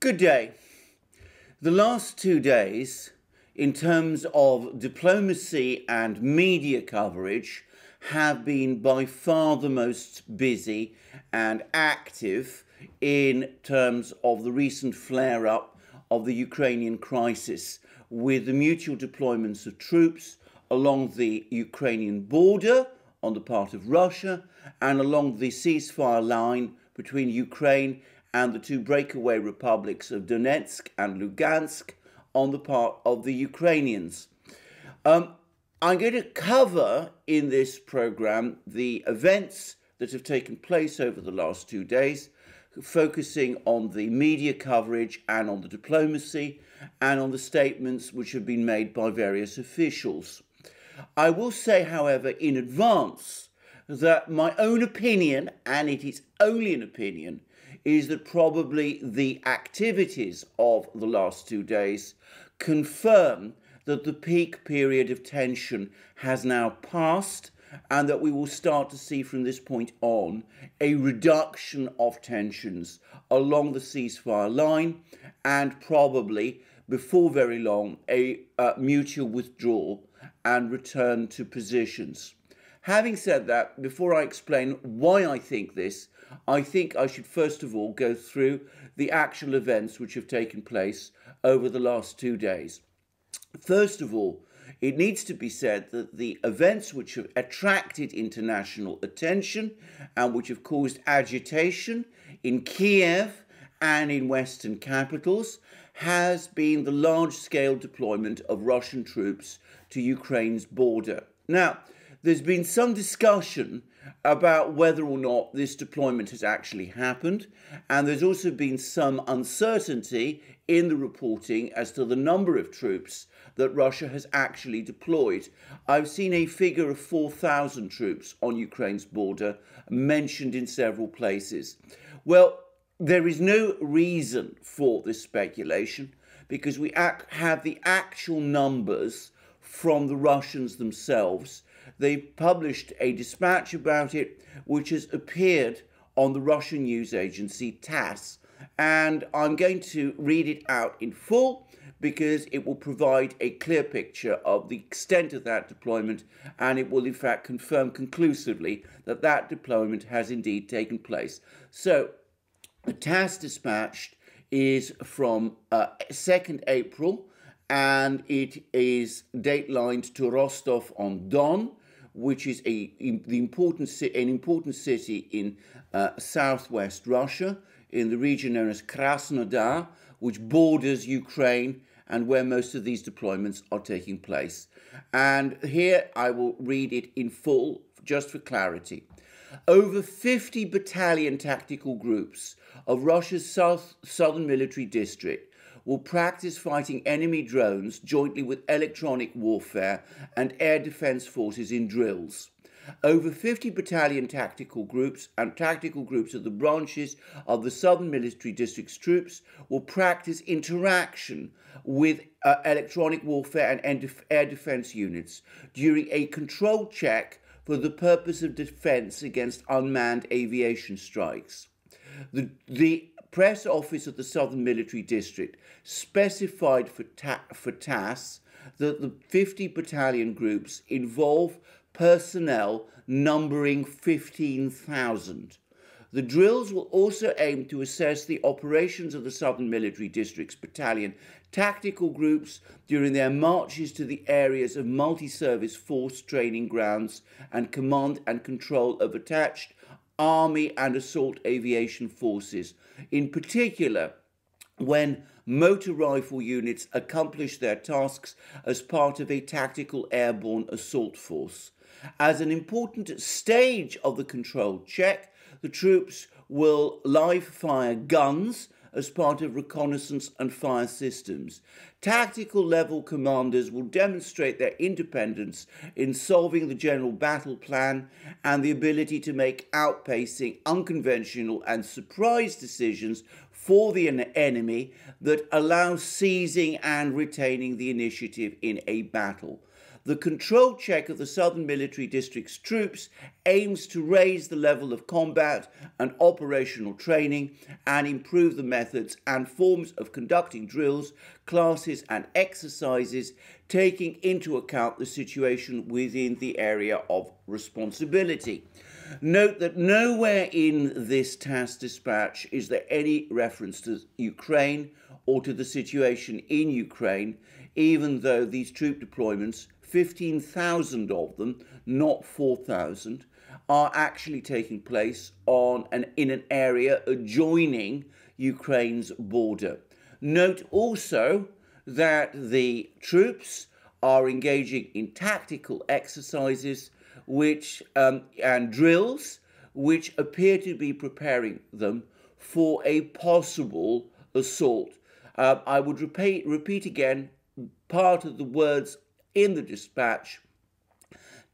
Good day. The last 2 days, in terms of diplomacy and media coverage, have been by far the most busy and active in terms of the recent flare-up of the Ukrainian crisis, with the mutual deployments of troops along the Ukrainian border on the part of Russia and along the ceasefire line between Ukraine and the two breakaway republics of Donetsk and Lugansk on the part of the Ukrainians. I'm going to cover in this program the events that have taken place over the last 2 days, focusing on the media coverage and on the diplomacy and on the statements which have been made by various officials. I will say, however, in advance that my own opinion, and it is only an opinion, is that probably the activities of the last 2 days confirm that the peak period of tension has now passed and that we will start to see from this point on a reduction of tensions along the ceasefire line and probably, before very long, a mutual withdrawal and return to positions. Having said that, before I explain why I think this, I think I should first of all go through the actual events which have taken place over the last 2 days. First of all, it needs to be said that the events which have attracted international attention and which have caused agitation in Kiev and in Western capitals has been the large-scale deployment of Russian troops to Ukraine's border. Now, there's been some discussion about whether or not this deployment has actually happened, and there's also been some uncertainty in the reporting as to the number of troops that Russia has actually deployed. I've seen a figure of 4,000 troops on Ukraine's border mentioned in several places. Well, there is no reason for this speculation because we have the actual numbers from the Russians themselves. They published a dispatch about it, which has appeared on the Russian news agency TASS. And I'm going to read it out in full because it will provide a clear picture of the extent of that deployment, and it will in fact confirm conclusively that that deployment has indeed taken place. So the TASS dispatch is from 2nd April, and it is datelined to Rostov-on-Don, which is an important city in southwest Russia, in the region known as Krasnodar, which borders Ukraine and where most of these deployments are taking place. And here I will read it in full, just for clarity. Over 50 battalion tactical groups of Russia's southern military district will practice fighting enemy drones jointly with electronic warfare and air defense forces in drills. Over 50 battalion tactical groups and tactical groups of the branches of the southern military district's troops will practice interaction with electronic warfare and air defense units during a controlled check for the purpose of defense against unmanned aviation strikes. The press office of the Southern Military District specified for TASS that the 50 battalion groups involve personnel numbering 15,000. The drills will also aim to assess the operations of the Southern Military District's battalion tactical groups during their marches to the areas of multi-service force training grounds and command and control of attached army and assault aviation forces, in particular when motor rifle units accomplish their tasks as part of a tactical airborne assault force. As an important stage of the controlled check, the troops will live fire guns as part of reconnaissance and fire systems. Tactical level commanders will demonstrate their independence in solving the general battle plan and the ability to make outpacing, unconventional and surprise decisions for the enemy that allow seizing and retaining the initiative in a battle. The control check of the Southern Military District's troops aims to raise the level of combat and operational training and improve the methods and forms of conducting drills, classes and exercises, taking into account the situation within the area of responsibility. Note that nowhere in this TASS dispatch is there any reference to Ukraine or to the situation in Ukraine, even though these troop deployments, 15,000 of them, not 4,000, are actually taking place in an area adjoining Ukraine's border. Note also that the troops are engaging in tactical exercises and drills which appear to be preparing them for a possible assault. I would repeat again part of the words in the dispatch.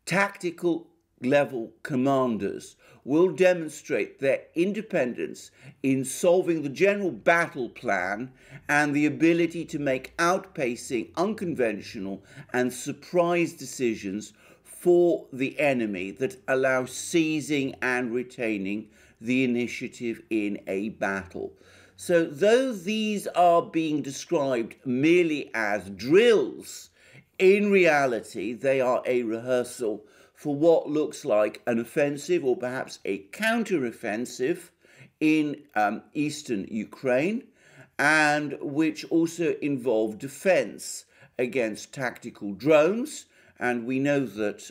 Tactical level commanders will demonstrate their independence in solving the general battle plan and the ability to make outpacing, unconventional and surprise decisions for the enemy that allow seizing and retaining the initiative in a battle. So though these are being described merely as drills, in reality they are a rehearsal for what looks like an offensive or perhaps a counter-offensive in eastern Ukraine, and which also involve defense against tactical drones. And we know that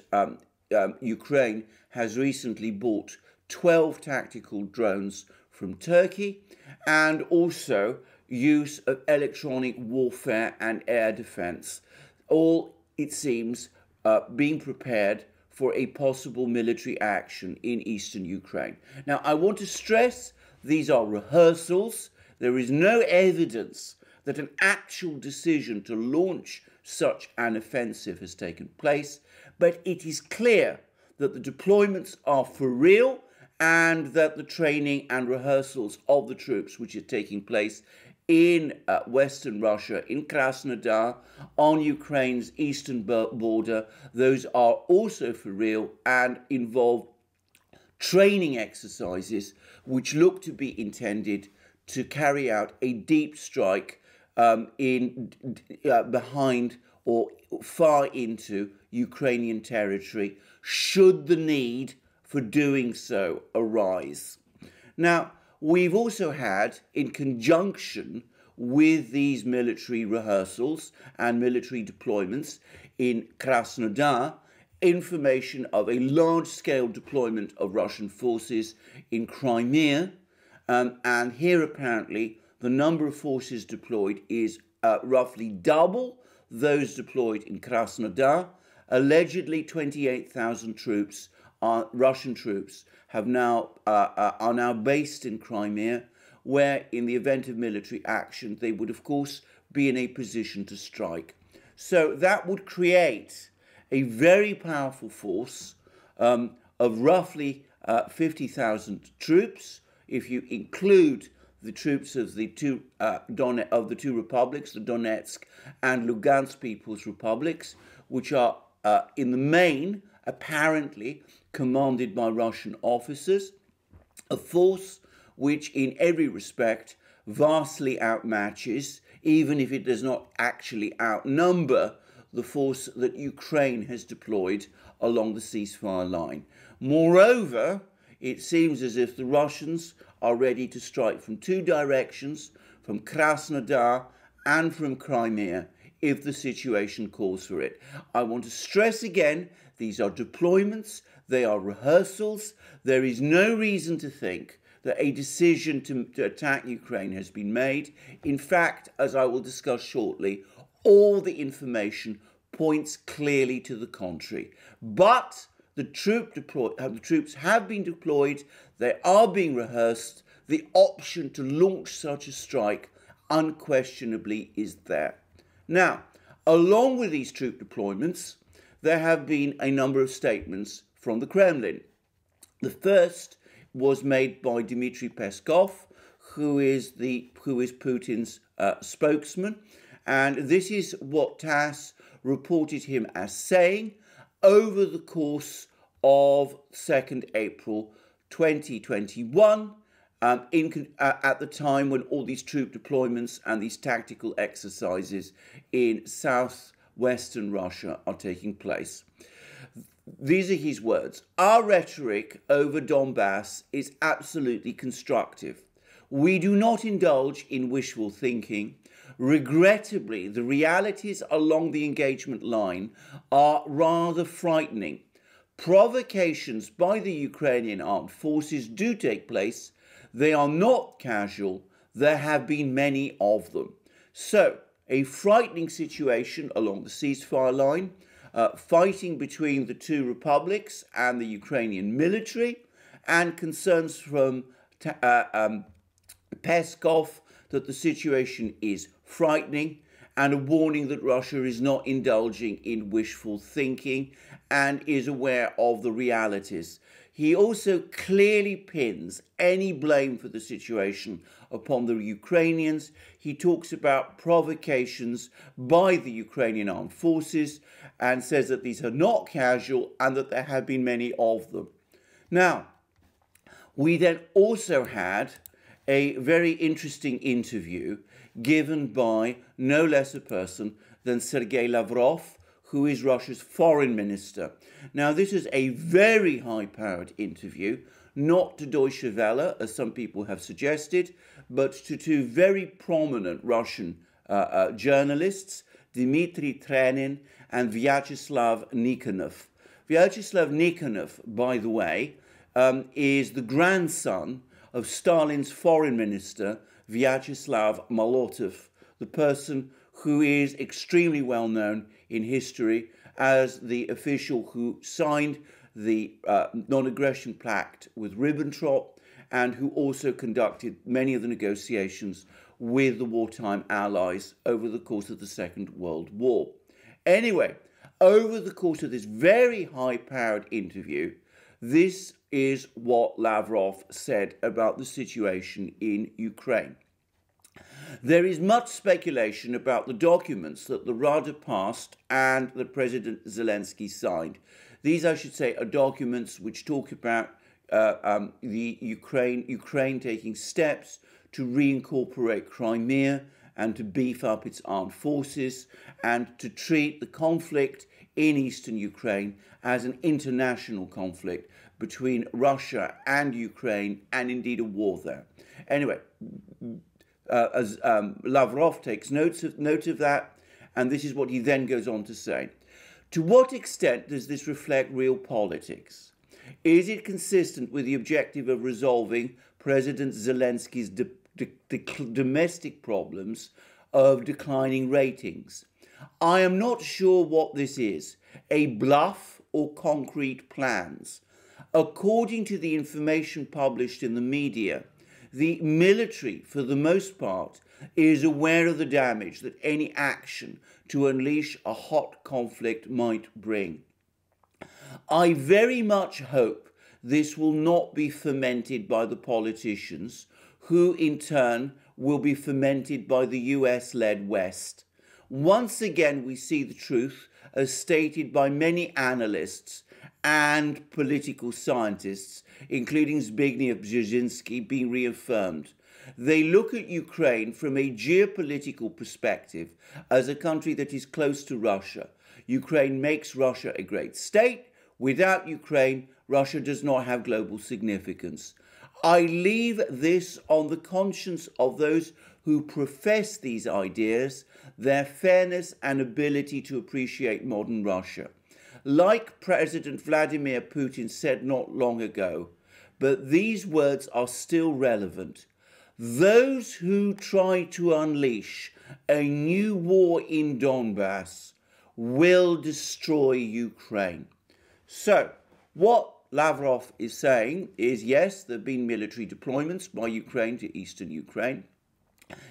Ukraine has recently bought 12 tactical drones from Turkey, and also use of electronic warfare and air defense, all, it seems, being prepared for a possible military action in eastern Ukraine. Now, I want to stress these are rehearsals. There is no evidence that an actual decision to launch such an offensive has taken place, but it is clear that the deployments are for real and that the training and rehearsals of the troops which are taking place in Western Russia, in Krasnodar, on Ukraine's eastern border, those are also for real and involve training exercises which look to be intended to carry out a deep strike behind or far into Ukrainian territory, should the need for doing so arise. Now, we've also had, in conjunction with these military rehearsals and military deployments in Krasnodar, information of a large-scale deployment of Russian forces in Crimea, and here apparently the number of forces deployed is roughly double those deployed in Krasnodar. Allegedly 28,000 troops, Russian troops, are now based in Crimea, where in the event of military action they would of course be in a position to strike. So that would create a very powerful force of roughly 50,000 troops, if you include the troops of the two republics, the Donetsk and Lugansk People's Republics, which are in the main apparently commanded by Russian officers, a force which in every respect vastly outmatches, even if it does not actually outnumber, the force that Ukraine has deployed along the ceasefire line. Moreover, it seems as if the Russians are ready to strike from two directions, from Krasnodar and from Crimea, if the situation calls for it. I want to stress again, these are deployments, they are rehearsals. There is no reason to think that a decision to attack Ukraine has been made. In fact, as I will discuss shortly, all the information points clearly to the contrary. But the troops have been deployed, they are being rehearsed. The option to launch such a strike unquestionably is there. Now, along with these troop deployments, there have been a number of statements from the Kremlin. The first was made by Dmitry Peskov, who is Putin's spokesman, and this is what TASS reported him as saying over the course of 2nd April 2021, at the time when all these troop deployments and these tactical exercises in southwestern Russia are taking place. These are his words. Our rhetoric over Donbass is absolutely constructive. We do not indulge in wishful thinking. Regrettably, the realities along the engagement line are rather frightening. Provocations by the Ukrainian armed forces do take place. They are not casual. There have been many of them. So, a frightening situation along the ceasefire line, fighting between the two republics and the Ukrainian military, and concerns from Peskov that the situation is frightening, and a warning that Russia is not indulging in wishful thinking and is aware of the realities. He also clearly pins any blame for the situation upon the Ukrainians. He talks about provocations by the Ukrainian armed forces and says that these are not casual and that there have been many of them. Now, we then also had a very interesting interview given by no less a person than Sergei Lavrov, who is Russia's foreign minister. Now, this is a very high-powered interview, not to Deutsche Welle, as some people have suggested, but to two very prominent Russian journalists, Dmitry Trenin and Vyacheslav Nikonov. Vyacheslav Nikonov, by the way, is the grandson of Stalin's foreign minister, Vyacheslav Molotov, the person who is extremely well known in history as the official who signed the non-aggression pact with Ribbentrop and who also conducted many of the negotiations with the wartime allies over the course of the Second World War. Anyway, over the course of this very high-powered interview, this is what Lavrov said about the situation in Ukraine. There is much speculation about the documents that the Rada passed and that President Zelensky signed. These, I should say, are documents which talk about the Ukraine taking steps to reincorporate Crimea and to beef up its armed forces and to treat the conflict in eastern Ukraine as an international conflict between Russia and Ukraine, and indeed a war there. Anyway, as Lavrov takes note of that, and this is what he then goes on to say. To what extent does this reflect real politics? Is it consistent with the objective of resolving President Zelensky's domestic problems of declining ratings? I am not sure what this is, a bluff or concrete plans. According to the information published in the media, the military, for the most part, is aware of the damage that any action to unleash a hot conflict might bring. I very much hope this will not be fomented by the politicians, who in turn will be fomented by the US-led West. Once again, we see the truth as stated by many analysts and political scientists, including Zbigniew Brzezinski, being reaffirmed. They look at Ukraine from a geopolitical perspective as a country that is close to Russia. Ukraine makes Russia a great state. Without Ukraine, Russia does not have global significance. I leave this on the conscience of those who profess these ideas, their fairness and ability to appreciate modern Russia. Like President Vladimir Putin said not long ago, but these words are still relevant. Those who try to unleash a new war in Donbass will destroy Ukraine. So, what Lavrov is saying is, yes, there have been military deployments by Ukraine to eastern Ukraine.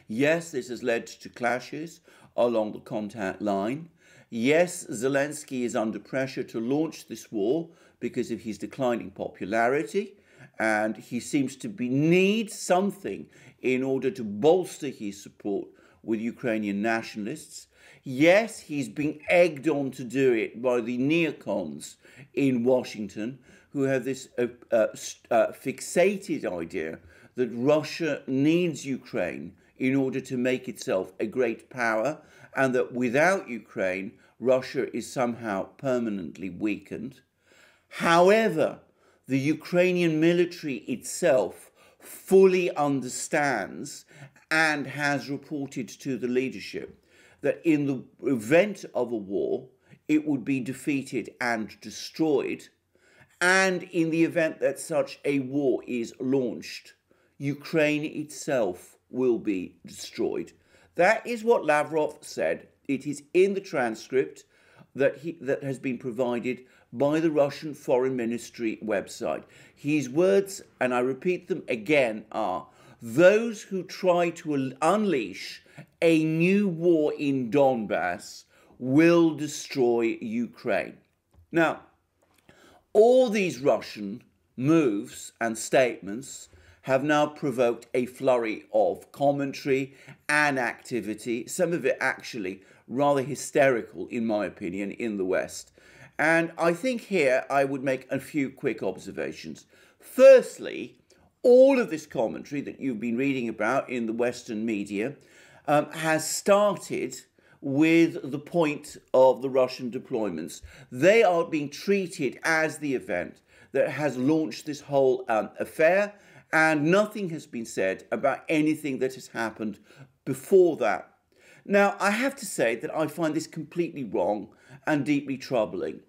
Yes, this has led to clashes along the contact line. Yes, Zelensky is under pressure to launch this war because of his declining popularity. and he seems to need something in order to bolster his support with Ukrainian nationalists. Yes, he's being egged on to do it by the neocons in Washington, who have this fixated idea that Russia needs Ukraine in order to make itself a great power, and that without Ukraine, Russia is somehow permanently weakened. However, the Ukrainian military itself fully understands and has reported to the leadership that in the event of a war, it would be defeated and destroyed. And in the event that such a war is launched, Ukraine itself will be destroyed. That is what Lavrov said. It is in the transcript that has been provided by the Russian Foreign Ministry website. His words, and I repeat them again, are: those who try to unleash a new war in Donbass will destroy Ukraine. Now, all these Russian moves and statements have now provoked a flurry of commentary and activity, some of it actually rather hysterical, in my opinion, in the West. And I think here I would make a few quick observations. Firstly, all of this commentary that you've been reading about in the Western media has started with the point of the Russian deployments. They are being treated as the event that has launched this whole affair, and nothing has been said about anything that has happened before that. Now, I have to say that I find this completely wrong and deeply troubling.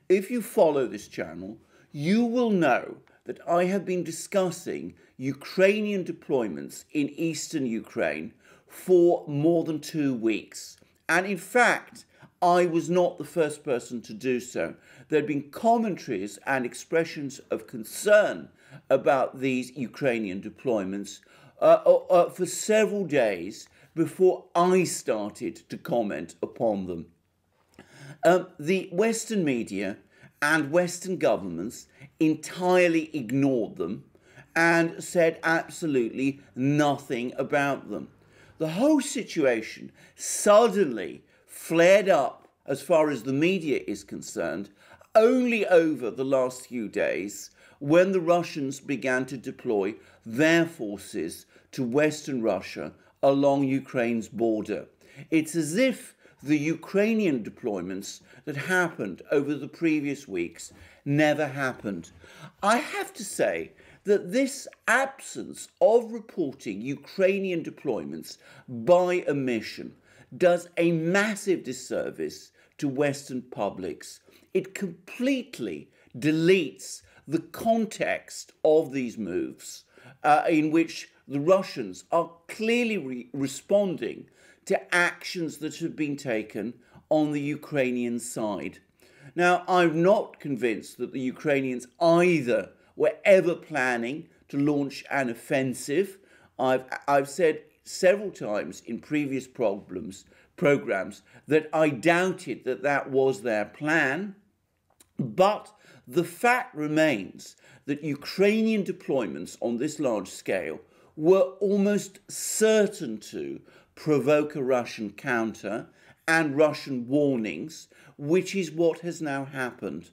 If you follow this channel, you will know that I have been discussing Ukrainian deployments in eastern Ukraine for more than 2 weeks. And in fact, I was not the first person to do so. There had been commentaries and expressions of concern about these Ukrainian deployments for several days before I started to comment upon them. The Western media and Western governments entirely ignored them and said absolutely nothing about them. The whole situation suddenly flared up, as far as the media is concerned, only over the last few days, when the Russians began to deploy their forces to Western Russia along Ukraine's border. It's as if the Ukrainian deployments that happened over the previous weeks never happened. I have to say that this absence of reporting Ukrainian deployments by omission does a massive disservice to Western publics. It completely deletes the context of these moves, in which the Russians are clearly responding to actions that have been taken on the Ukrainian side. Now, I'm not convinced that the Ukrainians either were ever planning to launch an offensive. I've said several times in previous programs that I doubted that that was their plan. But the fact remains that Ukrainian deployments on this large scale were almost certain to provoke a Russian counter and Russian warnings, which is what has now happened.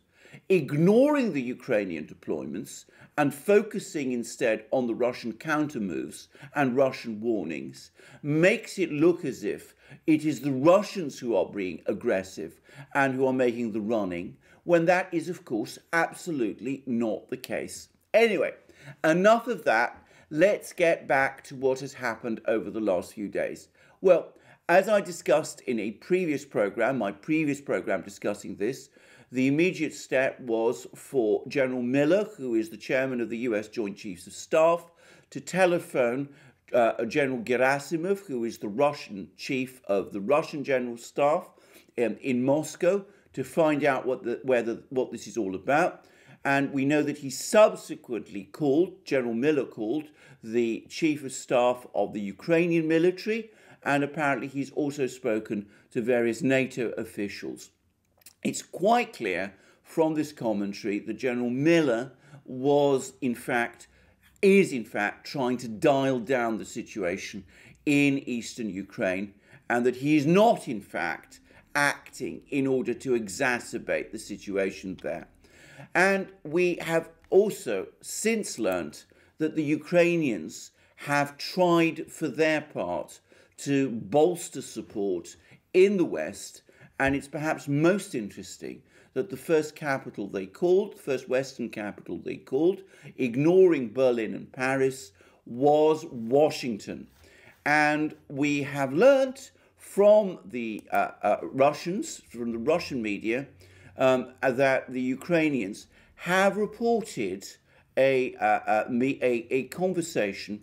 Ignoring the Ukrainian deployments and focusing instead on the Russian counter moves and Russian warnings makes it look as if it is the Russians who are being aggressive and who are making the running, when that is, of course, absolutely not the case. Anyway, enough of that. Let's get back to what has happened over the last few days. Well, as I discussed in a previous program, my previous program discussing this, the immediate step was for General Miller, who is the chairman of the US Joint Chiefs of Staff, to telephone General Gerasimov, who is the Russian chief of the Russian General Staff in Moscow, to find out what this is all about. And we know that he subsequently General Miller called the chief of staff of the Ukrainian military, and apparently he's also spoken to various NATO officials. It's quite clear from this commentary that General Miller was, in fact, is in fact trying to dial down the situation in eastern Ukraine, and that he is not in fact acting in order to exacerbate the situation there. And we have also since learnt that the Ukrainians have tried for their part to bolster support in the West, and it's perhaps most interesting that the first capital they called, the first Western capital they called, ignoring Berlin and Paris, was Washington. And we have learnt from the Russians, from the Russian media, that the Ukrainians have reported a conversation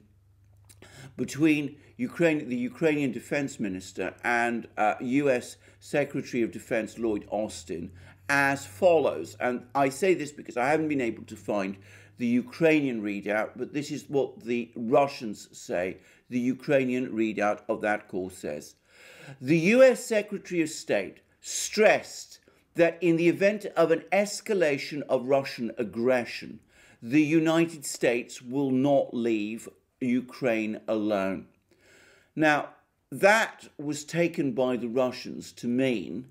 between the Ukrainian Defense Minister and US Secretary of Defense Lloyd Austin as follows. And I say this because I haven't been able to find the Ukrainian readout, but this is what the Russians say. The Ukrainian readout of that call says: the US Secretary of State stressed that in the event of an escalation of Russian aggression, the United States will not leave Ukraine alone. Now, that was taken by the Russians to mean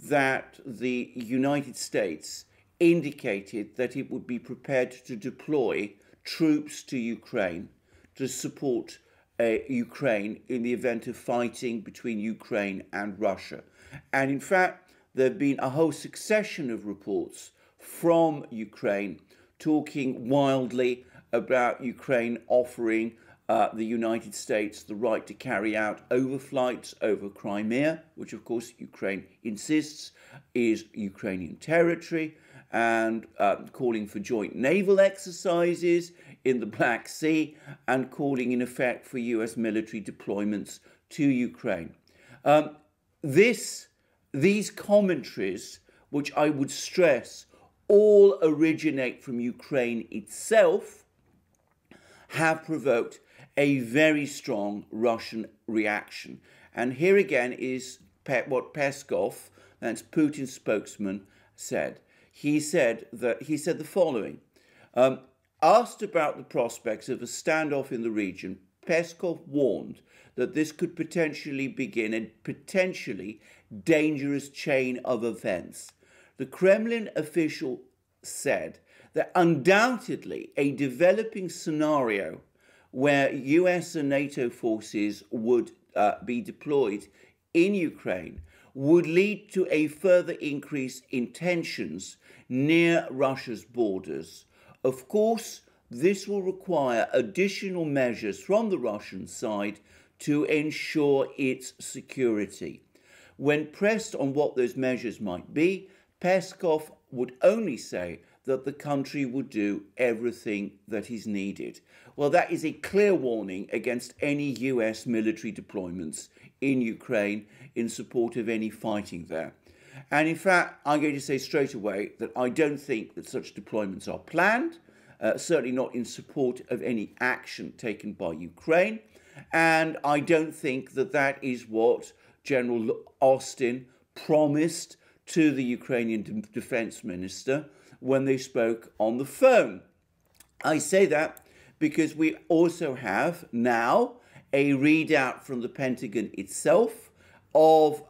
that the United States indicated that it would be prepared to deploy troops to Ukraine to support Ukraine in the event of fighting between Ukraine and Russia. And in fact, there have been a whole succession of reports from Ukraine talking wildly about Ukraine offering the United States the right to carry out overflights over Crimea, which of course Ukraine insists is Ukrainian territory, and calling for joint naval exercises in the Black Sea, and calling in effect for US military deployments to Ukraine. These commentaries, which I would stress all originate from Ukraine itself, have provoked a very strong Russian reaction. And here again is what Peskov, that's Putin's spokesman, said. He said the following. Asked about the prospects of a standoff in the region, Peskov warned that this could potentially begin a potentially dangerous chain of events. The Kremlin official said that undoubtedly a developing scenario where US and NATO forces would be deployed in Ukraine would lead to a further increase in tensions near Russia's borders. Of course, this will require additional measures from the Russian side to ensure its security. When pressed on what those measures might be, Peskov would only say that the country would do everything that is needed. Well, that is a clear warning against any US military deployments in Ukraine in support of any fighting there. And in fact, I'm going to say straight away that I don't think that such deployments are planned, certainly not in support of any action taken by Ukraine. And I don't think that that is what General Austin promised to the Ukrainian defense minister when they spoke on the phone. I say that because we also have now a readout from the Pentagon itself of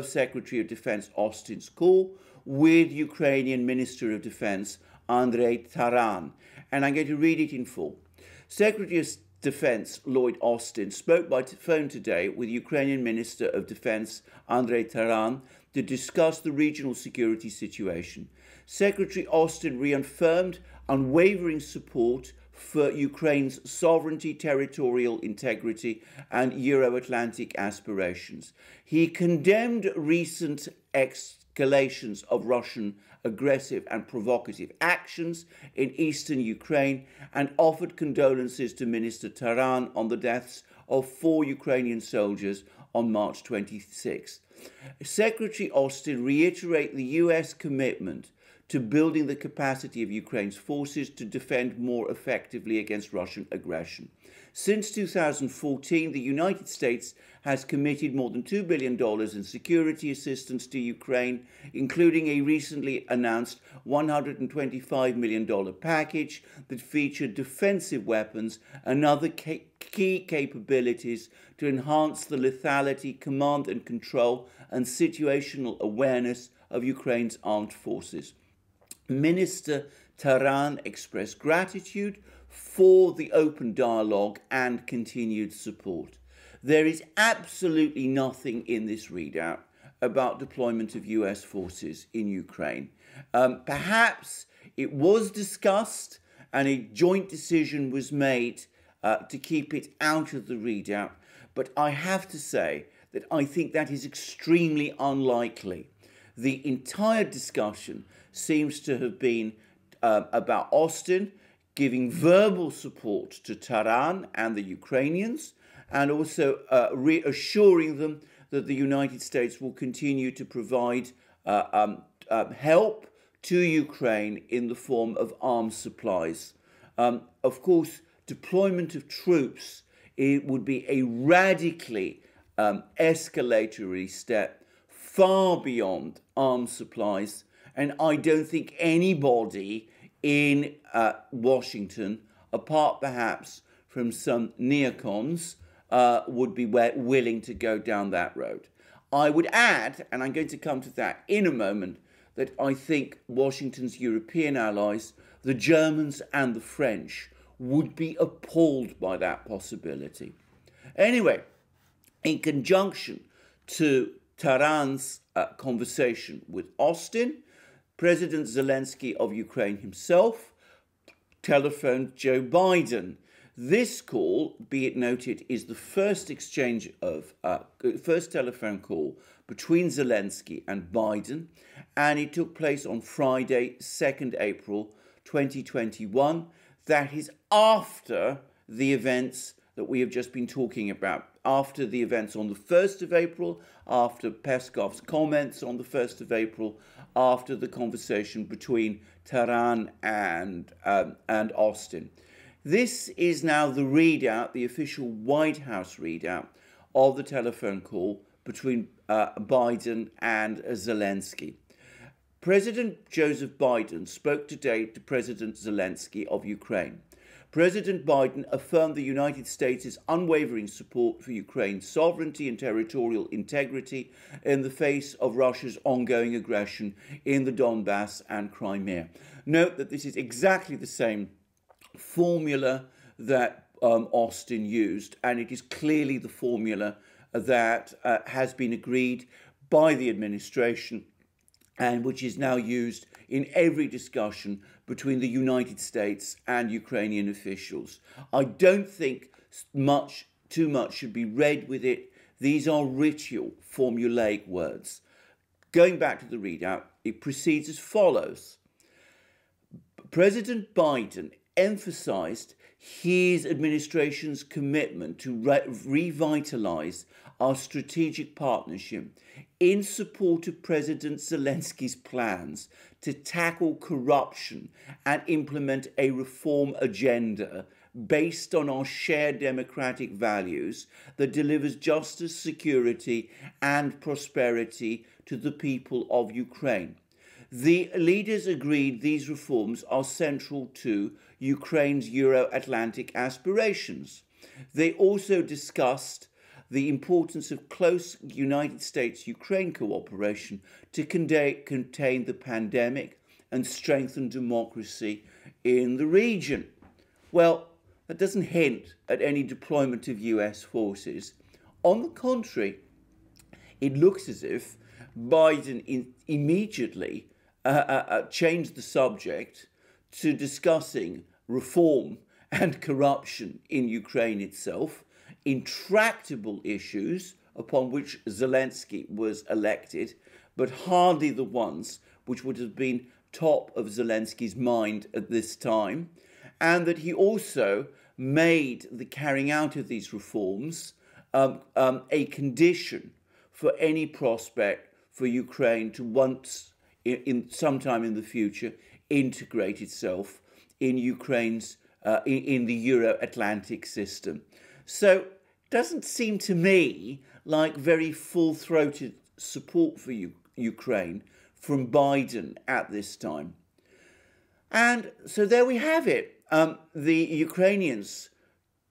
Secretary of Defense Austin's call with Ukrainian Minister of Defense Andrei Taran. And I'm going to read it in full. Secretary of Defense Lloyd Austin spoke by phone today with Ukrainian Minister of Defense Andrei Taran to discuss the regional security situation. Secretary Austin reaffirmed unwavering support for Ukraine's sovereignty, territorial integrity, and Euro-Atlantic aspirations. He condemned recent escalations of Russian aggressive and provocative actions in eastern Ukraine and offered condolences to Minister Taran on the deaths of 4 Ukrainian soldiers on March 26th. Secretary Austin reiterated the US commitment to building the capacity of Ukraine's forces to defend more effectively against Russian aggression. Since 2014, the United States has committed more than $2 billion in security assistance to Ukraine, including a recently announced $125 million package that featured defensive weapons and other key capabilities to enhance the lethality, command and control, and situational awareness of Ukraine's armed forces. Minister Duran expressed gratitude for the open dialogue and continued support. There is absolutely nothing in this readout about deployment of US forces in Ukraine. Perhaps it was discussed and a joint decision was made to keep it out of the readout, but I have to say that I think that is extremely unlikely. The entire discussion seems to have been about Austin giving verbal support to Duran and the Ukrainians, and also reassuring them that the United States will continue to provide help to Ukraine in the form of arms supplies. Of course, deployment of troops, it would be a radically escalatory step far beyond arms supplies, and I don't think anybody in Washington, apart perhaps from some neocons, would be willing to go down that road. I would add, and I'm going to come to that in a moment, that I think Washington's European allies, the Germans and the French, would be appalled by that possibility. Anyway, in conjunction to Duran's conversation with Austin, President Zelensky of Ukraine himself telephoned Joe Biden. This call, be it noted, is the first exchange of first telephone call between Zelensky and Biden, and it took place on Friday, 2nd April 2021. That is after the events that we have just been talking about, after the events on the 1st of April, after Peskov's comments on the 1st of April, after the conversation between Duran and Austin. This is now the readout, the official White House readout of the telephone call between Biden and Zelensky. President Joseph Biden spoke today to President Zelensky of Ukraine. President Biden affirmed the United States' unwavering support for Ukraine's sovereignty and territorial integrity in the face of Russia's ongoing aggression in the Donbass and Crimea. Note that this is exactly the same formula that Austin used, and it is clearly the formula that has been agreed by the administration and which is now used in every discussion between the United States and Ukrainian officials. I don't think too much should be read with it. These are ritual, formulaic words. Going back to the readout, it proceeds as follows. President Biden emphasized his administration's commitment to revitalize our strategic partnership in support of President Zelensky's plans to tackle corruption and implement a reform agenda based on our shared democratic values that delivers justice, security, and prosperity to the people of Ukraine. The leaders agreed these reforms are central to Ukraine's Euro-Atlantic aspirations. They also discussed the importance of close United States-Ukraine cooperation to contain the pandemic and strengthen democracy in the region. Well, that doesn't hint at any deployment of US forces. On the contrary, it looks as if Biden immediately changed the subject to discussing reform and corruption in Ukraine itself, intractable issues upon which Zelensky was elected, but hardly the ones which would have been top of Zelensky's mind at this time, and that he also made the carrying out of these reforms a condition for any prospect for Ukraine to once in sometime in the future, integrate itself in Ukraine's in the Euro-Atlantic system. So doesn't seem to me like very full-throated support for Ukraine from Biden at this time. And so there we have it. The Ukrainians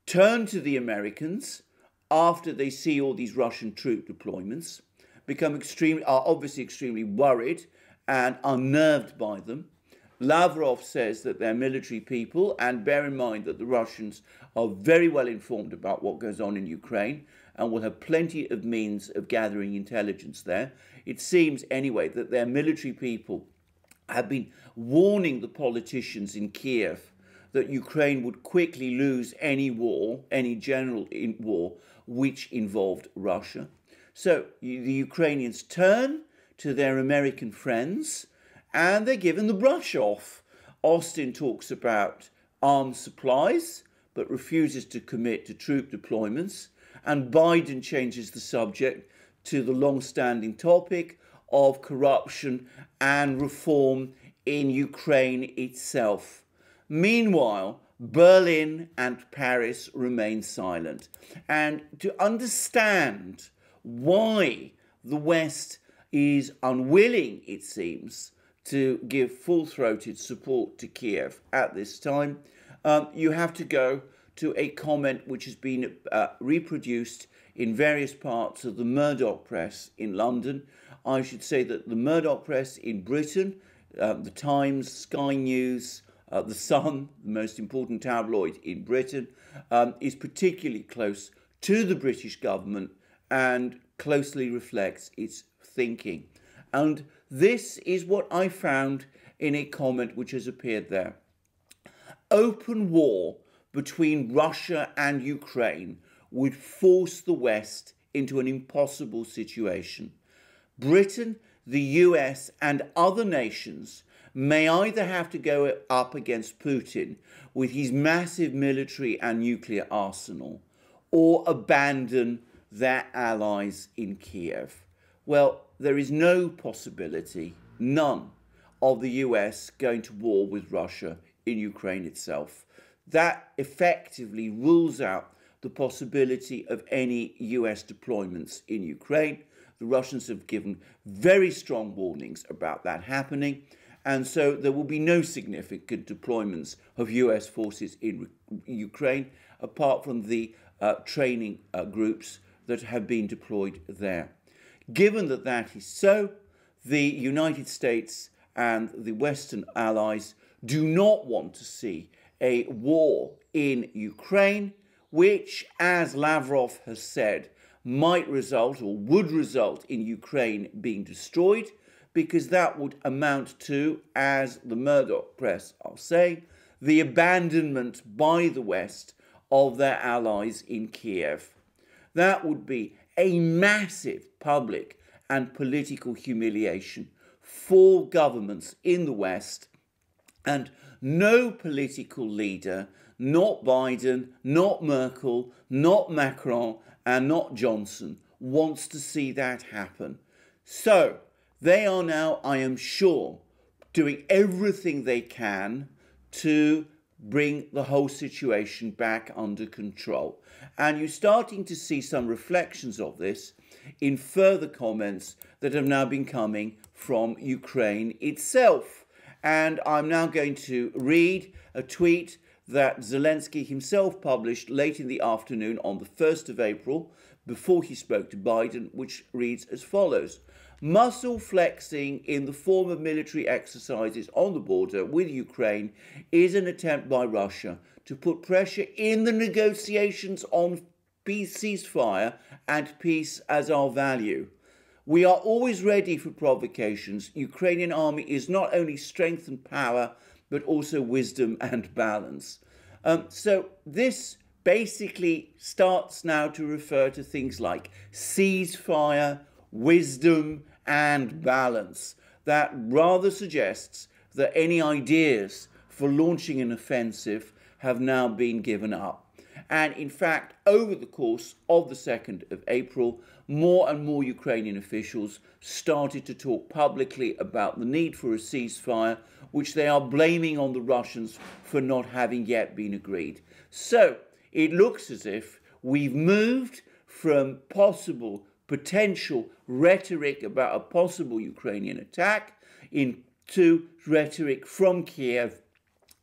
turn to the Americans after they see all these Russian troop deployments, are obviously extremely worried and unnerved by them. Lavrov says that they're military people, and bear in mind that the Russians are very well informed about what goes on in Ukraine and will have plenty of means of gathering intelligence there. It seems anyway that their military people have been warning the politicians in Kiev that Ukraine would quickly lose any general war which involved Russia. So the Ukrainians turn to their American friends and they're given the brush off. Austin talks about arms supplies but refuses to commit to troop deployments, and Biden changes the subject to the long-standing topic of corruption and reform in Ukraine itself. Meanwhile, Berlin and Paris remain silent. And to understand why the West is unwilling, it seems, to give full-throated support to Kiev at this time, you have to go to a comment which has been reproduced in various parts of the Murdoch press in London. I should say that the Murdoch press in Britain, the Times, Sky News, The Sun, the most important tabloid in Britain, is particularly close to the British government and closely reflects its thinking. And this is what I found in a comment which has appeared there. Open war between Russia and Ukraine would force the West into an impossible situation. Britain, the US, and other nations may either have to go up against Putin with his massive military and nuclear arsenal, or abandon their allies in Kiev. Well, there is no possibility, none, of the US going to war with Russia in Ukraine itself. That effectively rules out the possibility of any US deployments in Ukraine. The Russians have given very strong warnings about that happening, and so there will be no significant deployments of US forces in Ukraine apart from the training groups that have been deployed there. Given that that is so, the United States and the Western allies do not want to see a war in Ukraine, which, as Lavrov has said, might result or would result in Ukraine being destroyed, because that would amount to, as the Murdoch press are saying, the abandonment by the West of their allies in Kiev. That would be a massive public and political humiliation for governments in the West, and no political leader, not Biden, not Merkel, not Macron, and not Johnson, wants to see that happen. So they are now, I am sure, doing everything they can to bring the whole situation back under control. And you're starting to see some reflections of this in further comments that have now been coming from Ukraine itself. And I'm now going to read a tweet that Zelensky himself published late in the afternoon on the 1st of April, before he spoke to Biden, which reads as follows. Muscle flexing in the form of military exercises on the border with Ukraine is an attempt by Russia to put pressure in the negotiations on ceasefire and peace as our value. We are always ready for provocations. Ukrainian army is not only strength and power, but also wisdom and balance. So this basically starts now to refer to things like ceasefire, wisdom, and balance. That rather suggests that any ideas for launching an offensive have now been given up. And in fact, over the course of the 2nd of April, more and more Ukrainian officials started to talk publicly about the need for a ceasefire, which they are blaming on the Russians for not having yet been agreed. So it looks as if we've moved from potential rhetoric about a possible Ukrainian attack into rhetoric from Kiev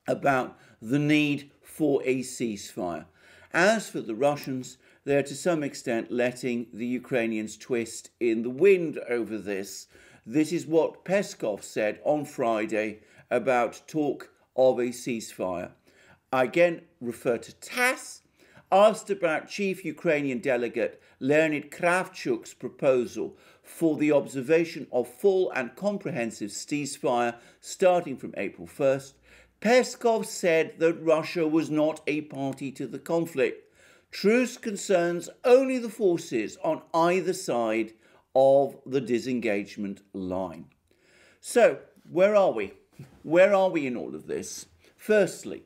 about the need for a ceasefire. As for the Russians, they're to some extent letting the Ukrainians twist in the wind over this. This is what Peskov said on Friday about talk of a ceasefire. I again refer to TASS. Asked about Chief Ukrainian Delegate Leonid Kravchuk's proposal for the observation of full and comprehensive ceasefire starting from April 1st, Peskov said that Russia was not a party to the conflict. Truce concerns only the forces on either side of the disengagement line. So, where are we? Where are we in all of this? Firstly,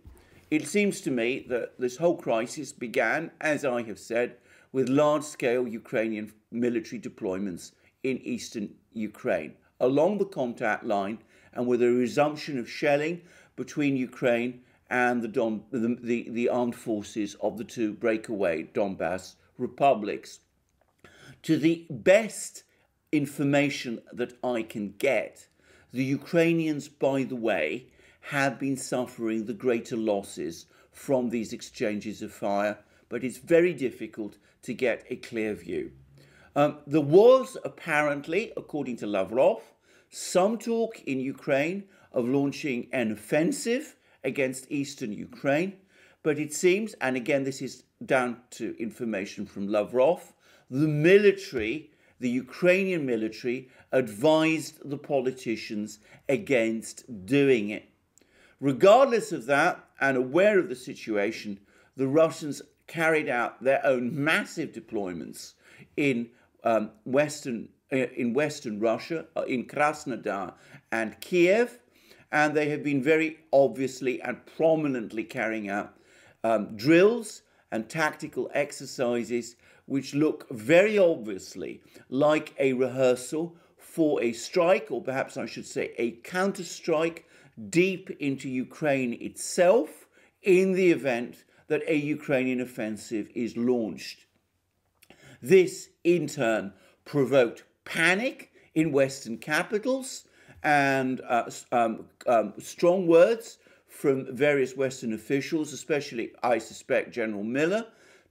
it seems to me that this whole crisis began, as I have said, with large-scale Ukrainian military deployments in eastern Ukraine, along the contact line, and with a resumption of shelling between Ukraine and the armed forces of the two breakaway Donbass republics. To the best information that I can get, the Ukrainians, by the way, have been suffering the greater losses from these exchanges of fire, but it's very difficult to get a clear view. There was apparently, according to Lavrov, some talk in Ukraine of launching an offensive against eastern Ukraine, but it seems, and again this is down to information from Lavrov, the Ukrainian military advised the politicians against doing it. Regardless of that, and aware of the situation, the Russians carried out their own massive deployments in Western Russia, in Krasnodar and Kiev, and they have been very obviously and prominently carrying out drills and tactical exercises which look very obviously like a rehearsal for a strike, or perhaps I should say a counter-strike, deep into Ukraine itself in the event that a Ukrainian offensive is launched. This, in turn, provoked panic in Western capitals and strong words from various Western officials, especially, I suspect, General Miller,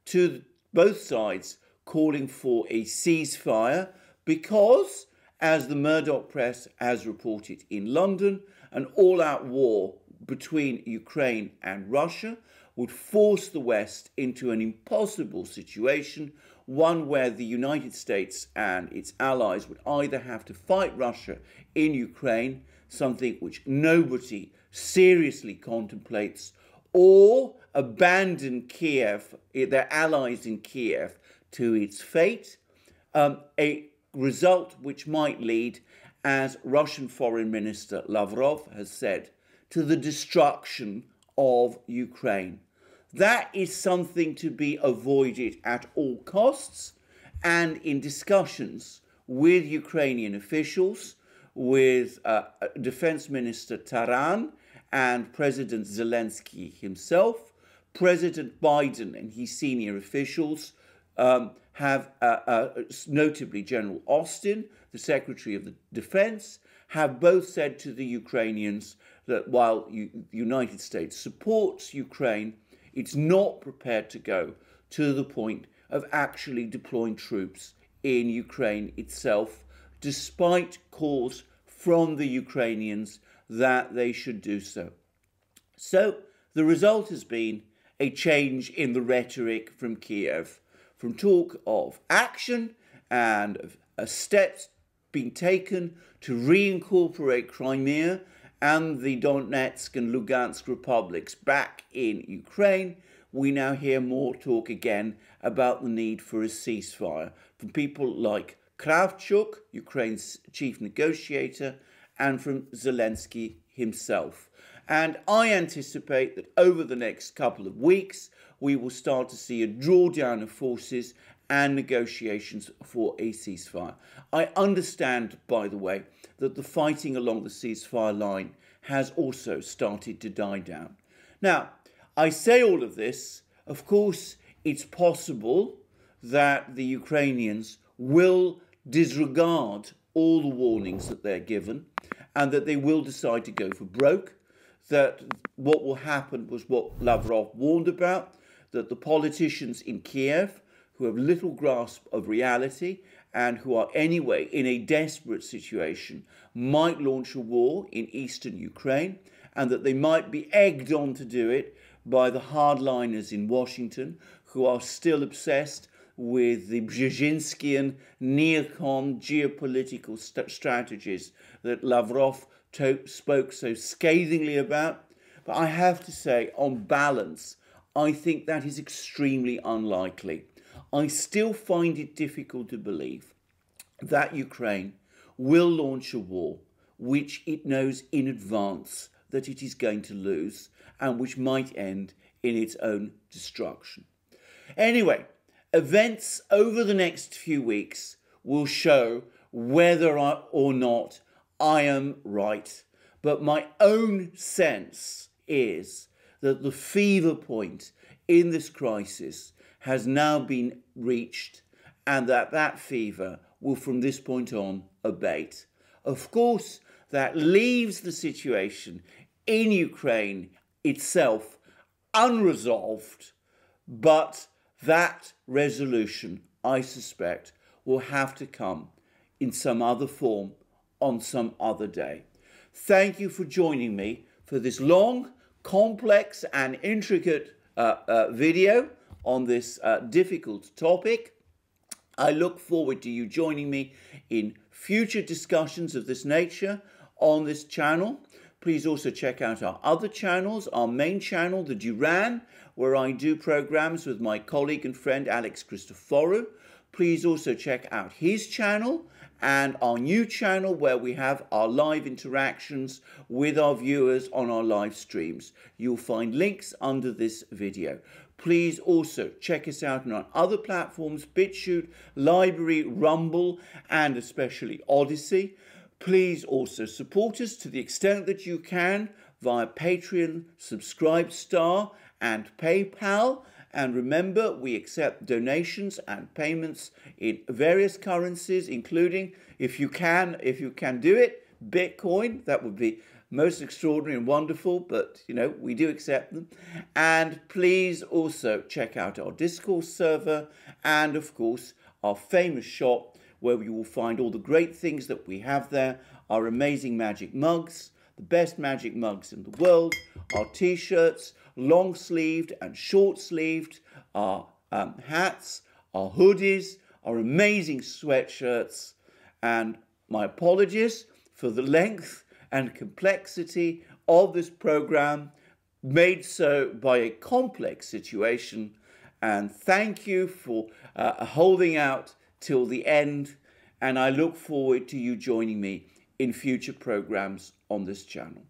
to both sides calling for a ceasefire because, as the Murdoch press has reported in London, an all-out war between Ukraine and Russia would force the West into an impossible situation, one where the United States and its allies would either have to fight Russia in Ukraine, something which nobody seriously contemplates, or abandon Kiev, their allies in Kiev, to its fate, a result which might lead, as Russian Foreign Minister Lavrov has said, to the destruction of Ukraine. That is something to be avoided at all costs, and in discussions with Ukrainian officials, with Defense Minister Duran and President Zelensky himself, President Biden and his senior officials have, notably General Austin, the Secretary of the Defense, have both said to the Ukrainians that while the United States supports Ukraine, it's not prepared to go to the point of actually deploying troops in Ukraine itself, despite calls from the Ukrainians that they should do so. So the result has been a change in the rhetoric from Kiev, from talk of action and of steps being taken to reincorporate Crimea and the Donetsk and Lugansk republics back in Ukraine. We now hear more talk again about the need for a ceasefire from people like Kravchuk, Ukraine's chief negotiator, and from Zelensky himself. And I anticipate that over the next couple of weeks, we will start to see a drawdown of forces and negotiations for a ceasefire. I understand, by the way, that the fighting along the ceasefire line has also started to die down. Now, I say all of this, of course, it's possible that the Ukrainians will disregard all the warnings that they're given and that they will decide to go for broke, that what will happen was what Lavrov warned about, that the politicians in Kiev, who have little grasp of reality and who are anyway in a desperate situation, might launch a war in eastern Ukraine, and that they might be egged on to do it by the hardliners in Washington, who are still obsessed with the Brzezinskian neocon geopolitical strategies that Lavrov spoke so scathingly about. But I have to say, on balance, I think that is extremely unlikely. I still find it difficult to believe that Ukraine will launch a war which it knows in advance that it is going to lose and which might end in its own destruction. Anyway, events over the next few weeks will show whether or not I am right. But my own sense is that the fever point in this crisis has now been reached and that fever will from this point on abate. Of course, that leaves the situation in Ukraine itself unresolved, but that resolution, I suspect, will have to come in some other form on some other day. Thank you for joining me for this long, complex and intricate video on this difficult topic. I look forward to you joining me in future discussions of this nature on this channel. Please also check out our other channels, our main channel, the Duran, where I do programs with my colleague and friend Alex Christoforou. Please also check out his channel and our new channel where we have our live interactions with our viewers on our live streams. You'll find links under this video. Please also check us out on our other platforms, BitChute, Library, Rumble, and especially Odyssey. Please also support us to the extent that you can via Patreon, Subscribestar, and PayPal. And remember, we accept donations and payments in various currencies, including, if you can do it, Bitcoin. That would be most extraordinary and wonderful, but, you know, we do accept them. And please also check out our Discourse server and, of course, our famous shop, where you will find all the great things that we have there, our amazing magic mugs, the best magic mugs in the world, our T-shirts, long-sleeved and short-sleeved, our hats, our hoodies, our amazing sweatshirts, and my apologies for the length and complexity of this program, made so by a complex situation. And thank you for holding out till the end, and I look forward to you joining me in future programs on this channel.